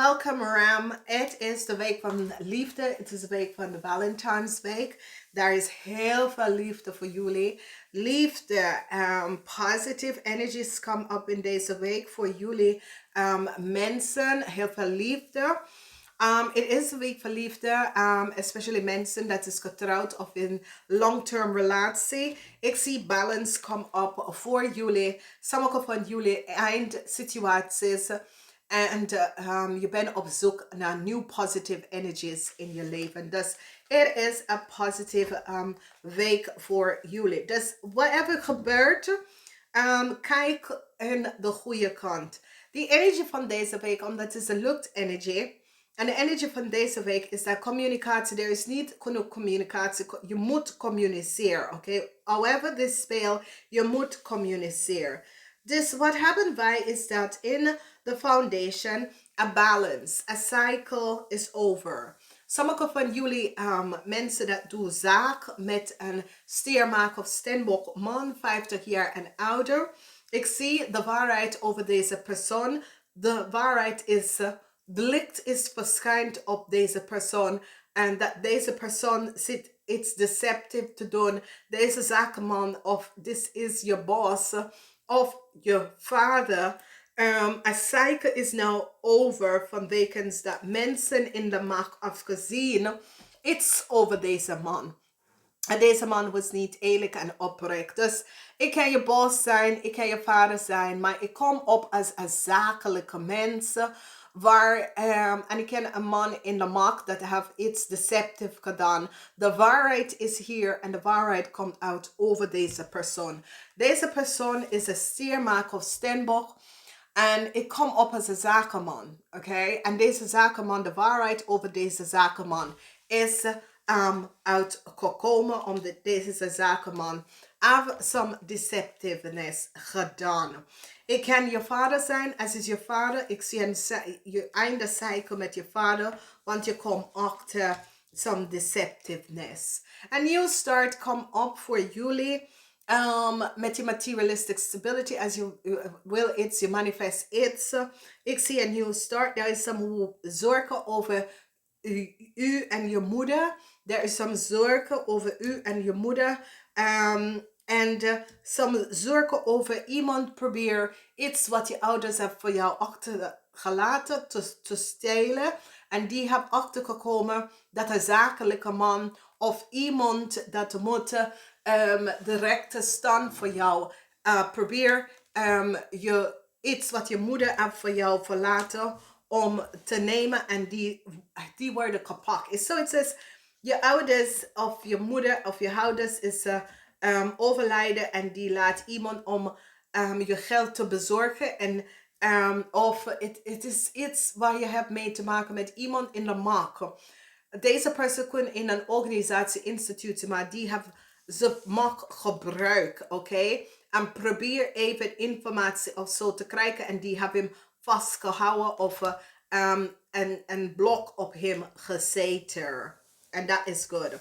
Welkom Ram. Het is de week van liefde. Het is de week van de Valentijnsweek. Daar is heel veel liefde voor jullie. Liefde, positive energies come up in deze week voor jullie mensen. Heel veel liefde. Het is een week van liefde, especially mensen dat is getrouwd of in long-term relatie. Ik zie balance come up voor jullie. Sommige van jullie eindsituaties. En je bent op zoek naar nieuw positive energies in je leven. Dus het is een positieve week voor jullie. Dus whatever gebeurt, kijk in de goede kant. Die energie van deze week, omdat het is een luchtenergie. En de energie van deze week is dat communicatie. Er is niet genoeg communicatie. Je moet communiceren, oké? However this speel, je moet communiceren. Dus wat hebben wij is dat in de foundation, a balance, a cycle is over. Sommige van jullie mensen dat doen zaak met een stiermaker of steenbok man, 50 jaar en ouder. Ik zie de waarheid over deze persoon. De waarheid is, de licht is verschijnt op deze persoon. En dat deze persoon zit iets deceptief te doen. Deze zakenman of this is your boss of je vader. A cycle is now over vanwege dat mensen in de macht afgezien iets over deze man. En deze man was niet eerlijk en oprecht. Dus ik kan je boss zijn, ik kan je vader zijn, maar ik kom op als een zakelijke mens. En ik ken een man in de macht dat heeft iets deceptief gedaan. De waarheid is hier en de waarheid komt uit over deze persoon. Deze persoon is een stiermaker of steenbok. En ik kom op als een zakenman, oké? En deze zakenman, de waarheid over deze zakenman is uitgekomen omdat deze zakenman heeft some deceptiveness gedaan. Ik kan je vader zijn, als is je vader. Ik zie je einde cycle met je vader, want je komt achter some deceptiveness. A new start come up voor jullie. Met je materialistic stability, als je wil iets, je manifest iets. Ik zie een nieuw start. Er is some zorgen over u en je moeder. Er is some zorgen over u en je moeder. En some zorgen over iemand probeer iets wat je ouders hebben voor jou achtergelaten te stelen. En die hebben achtergekomen dat een zakelijke man of iemand dat moet de rechte stand voor jou. Probeer iets wat je moeder heeft voor jou verlaten om te nemen en die worden gepakt. So it says, je ouders of je moeder of je ouders is overlijden en die laat iemand om je geld te bezorgen. En of het is iets waar je hebt mee te maken met iemand in de markt. Deze persoon kan in een organisatie, instituut, maar die heeft ze mag gebruiken, oké? En probeer even informatie of zo te krijgen en die hebben hem vastgehouden of een blok op hem gezeten. En dat is goed.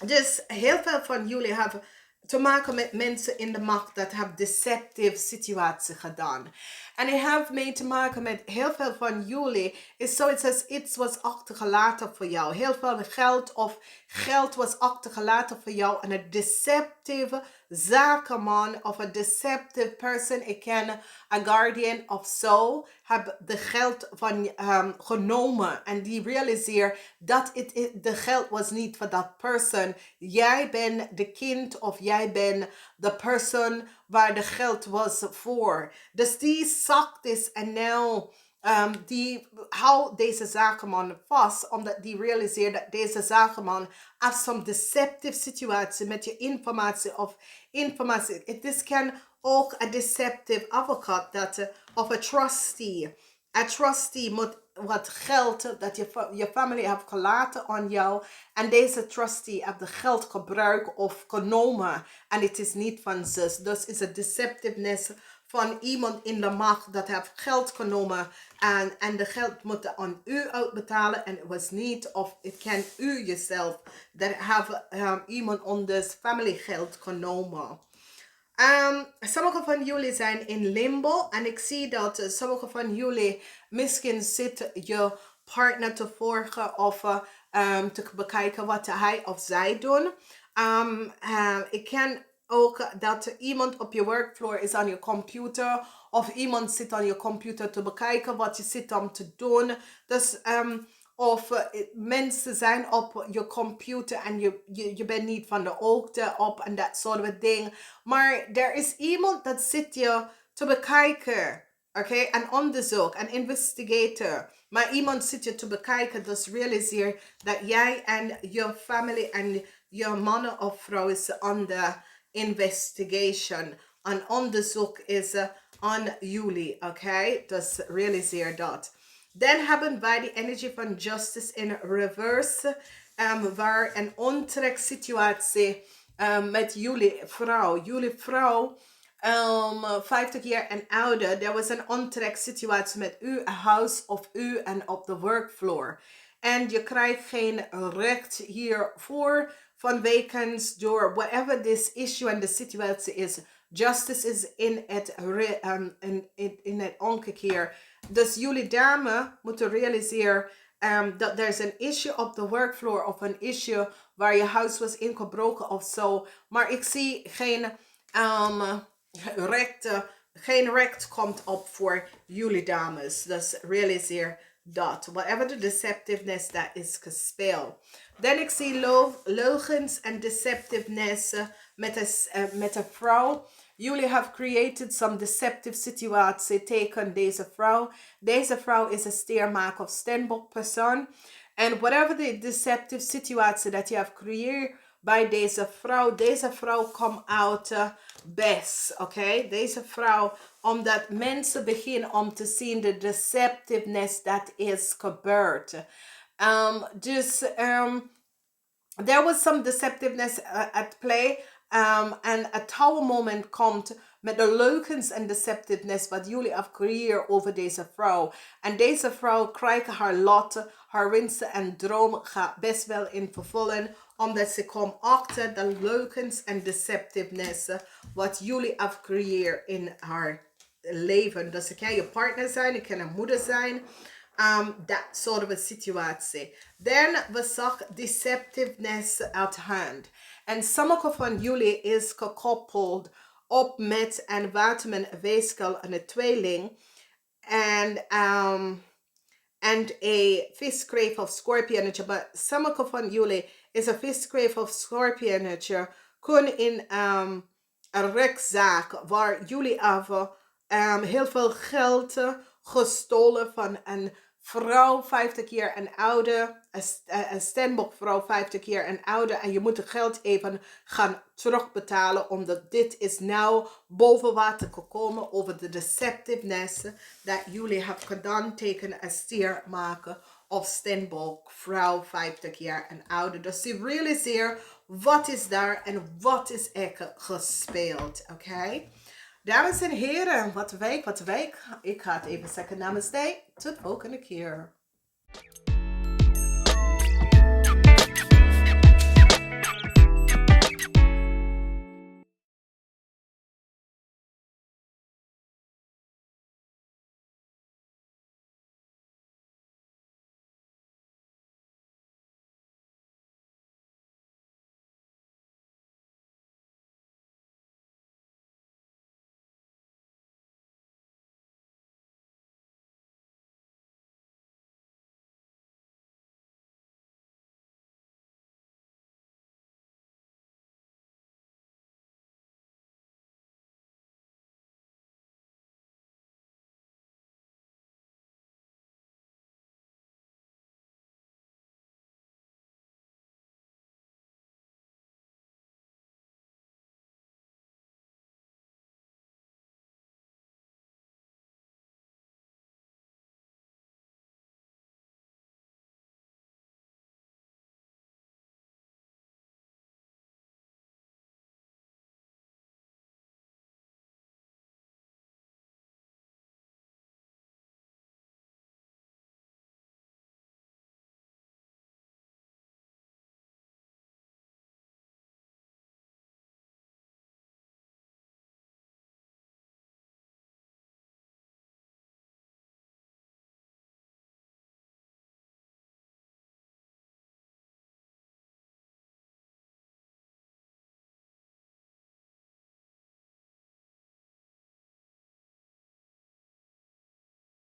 Dus heel veel van jullie hebben te maken met mensen in de macht dat hebben deceptive situatie gedaan. En het heeft mee te maken met heel veel van jullie is zoiets als iets was achtergelaten voor jou. Heel veel geld of geld was achtergelaten voor jou. En een deceptive zakenman of een deceptive person, ik ken een guardian of zo, hebben de geld van genomen. En die realiseer dat de geld was niet voor dat person. Jij bent de kind of jij bent de persoon waar de geld was voor. Dus die zakt is en nou die houdt deze zakenman vast, omdat die realiseert dat deze zakenman heeft some deceptive situatie met je informatie of informatie. Het kan ook een deceptive advocaat of een trustee. Een trustee moet wat geld dat je familie heeft gelaten aan jou. En deze trustee heeft de geld gebruikt of genomen. En het is niet van zus. Dus is een deceptiveness van iemand in de macht dat heeft geld genomen. En de geld moet aan u uitbetalen. En het was niet of het kan u jezelf. Dat heeft iemand anders familiegeld genomen. Sommige van jullie zijn in limbo en ik zie dat sommige van jullie misschien zit je partner te volgen of te bekijken wat hij of zij doen. Ik ken ook dat iemand op je workfloor is aan je computer of iemand zit aan je computer te bekijken wat je zit om te doen. Dus of mensen zijn op je computer en je bent niet van de hoogte op en dat soort dingen. Maar er is iemand dat zit je te bekijken. Oké, een onderzoek, een investigator. Maar iemand zit je te bekijken, dus realiseer dat jij en je familie en je mannen of vrouw is onder investigation. Een onderzoek is aan jullie, oké? Dus realiseer dat. Dan hebben wij de energie van justice in reverse, waar een onttreksituatie met jullie vrouw. Jullie vrouw, 50 jaar en ouder, er was een onttreksituatie met uw huis of u en op de workfloor. En je krijgt geen recht hiervoor vanwege door whatever this issue en de situatie is. Justice is in het omgekeerd. Dus jullie dame moeten realiseren dat er is een issue op de workfloor of een issue waar je huis was ingebroken of zo. Maar ik zie geen geen recht komt op voor jullie dames. Dus realiseer dat. Whatever the deceptiveness that is gespeeld. Dan ik zie leugens en deceptiveness met een vrouw. Jullie have created some deceptive situatie tegen deze vrouw. Deze vrouw is een steermaak of steenbok persoon. And whatever the deceptive situatie that you have created bij deze vrouw komt out best, oké? Deze vrouw, omdat mensen beginnen om te zien de deceptiveness that is gebeurd. There was some deceptiveness at play. En het tower moment komt met de leugens en deceptiveness wat jullie afcreëren over deze vrouw. En deze vrouw krijgt haar lot, haar wensen en droom gaat best wel in vervullen. Omdat ze komt achter de leugens en deceptiveness wat jullie afcreëren in haar leven. Dus het kan je partner zijn, het kan een moeder zijn. Dat soort situatie. Dan we zag deceptiveness uit hand. En sommige van jullie is gekoppeld op met een waterman een tweeling. En a visgrave of scorpionetje. Maar sommige van jullie is een visgrave of scorpionetje. Kun in een rechtszaak waar jullie hebben heel veel geld gestolen van een vrouw 50 jaar en ouder, een steenbokvrouw 50 jaar en ouder, en je moet het geld even gaan terugbetalen, omdat dit is nou boven water gekomen over de deceptiveness dat jullie hebben gedaan tegen een stiermaker of steenbokvrouw 50 jaar en ouder. Dus je realiseert wat is daar en wat is er gespeeld, oké? Dames en heren, wat week. Ik ga het even zeggen namaste. Tot volgende keer.